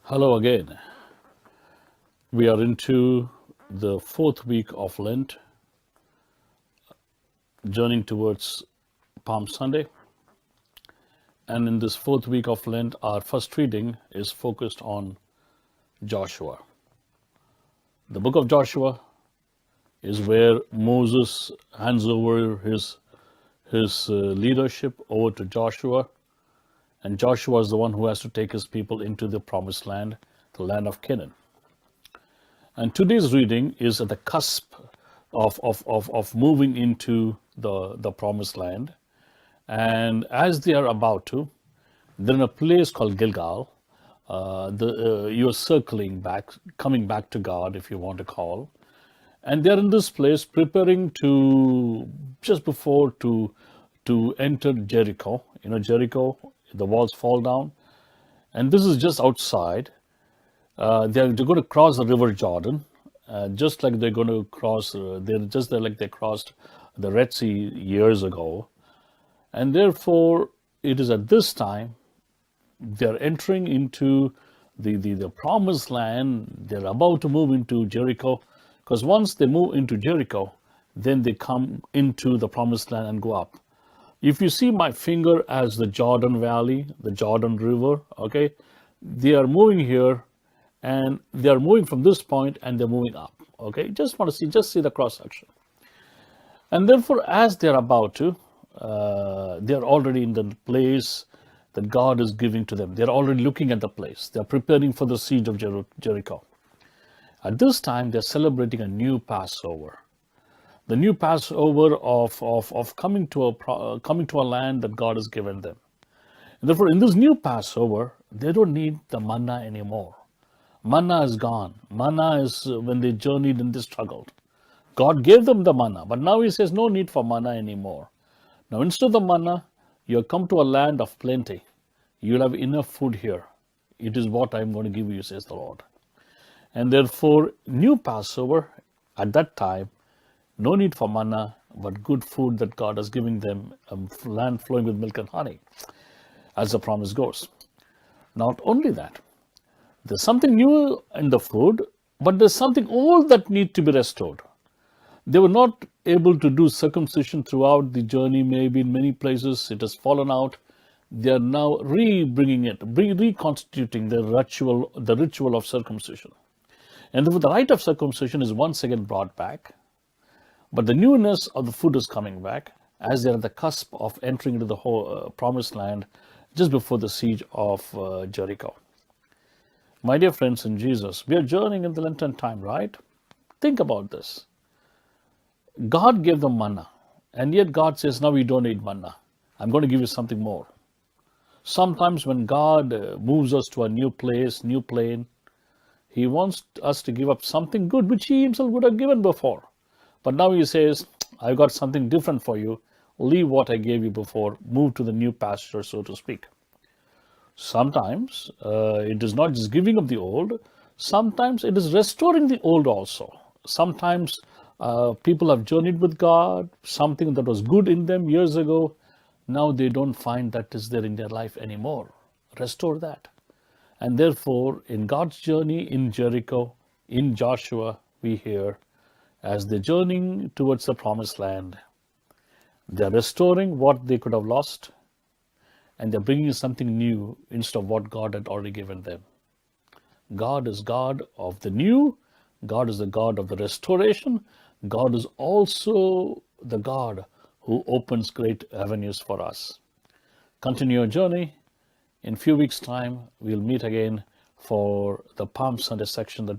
Hello again. We are into the fourth week of Lent, journeying towards Palm Sunday. And in this fourth week of Lent, our first reading is focused on Joshua. The book of Joshua is where Moses hands over his leadership over to Joshua. And Joshua is the one who has to take his people into the promised land, the land of Canaan. And today's reading is at the cusp of moving into the promised land. And as they are about to, they're in a place called Gilgal. You're circling back, coming back to God, if you want to call. And they're in this place preparing to, just before to enter Jericho. You know, Jericho, the walls fall down. And this is just outside. They're going to cross the river Jordan, just like they're going to cross, like they crossed the Red Sea years ago. And therefore, it is at this time they're entering into the promised land. They're about to move into Jericho, because once they move into Jericho, then they come into the promised land and go up. If you see my finger as the Jordan Valley, the Jordan River, okay, they are moving here. And they are moving from this point and they're moving up. Okay, just see the cross section. And therefore, as they're about to, they're already in the place that God is giving to them. They're already looking at the place. They're preparing for the siege of Jericho. At this time, they're celebrating a new Passover. The new Passover of coming to a land that God has given them. And therefore, in this new Passover, they don't need the manna anymore. Manna is gone. Manna is when they journeyed and they struggled. God gave them the manna, but now he says no need for manna anymore. Now instead of the manna, you have come to a land of plenty. You'll have enough food here. It is what I'm going to give you, says the Lord. And therefore, new Passover, at that time, no need for manna, but good food that God is giving them, a land flowing with milk and honey, as the promise goes. Not only that, there's something new in the food, but there's something old that needs to be restored. They were not able to do circumcision throughout the journey. Maybe in many places it has fallen out. They are now reconstituting the ritual of circumcision. And the rite of circumcision is once again brought back. But the newness of the food is coming back as they are at the cusp of entering into the whole promised land just before the siege of Jericho. My dear friends in Jesus, we are journeying in the Lenten time, right? Think about this. God gave them manna, and yet God says, now you don't need manna. I'm going to give you something more. Sometimes when God moves us to a new place, new plane, he wants us to give up something good, which he himself would have given before. But now he says, I've got something different for you. Leave what I gave you before. Move to the new pasture, so to speak. Sometimes it is not just giving up the old, sometimes it is restoring the old also. Sometimes people have journeyed with God, something that was good in them years ago, now they don't find that is there in their life anymore. Restore that. And therefore, in God's journey in Jericho, in Joshua, we hear, as they're journeying towards the promised land, they're restoring what they could have lost, and they're bringing something new instead of what God had already given them. God is God of the new. God is the God of the restoration. God is also the God who opens great avenues for us. Continue your journey. In a few weeks' time, we'll meet again for the Palm Sunday section that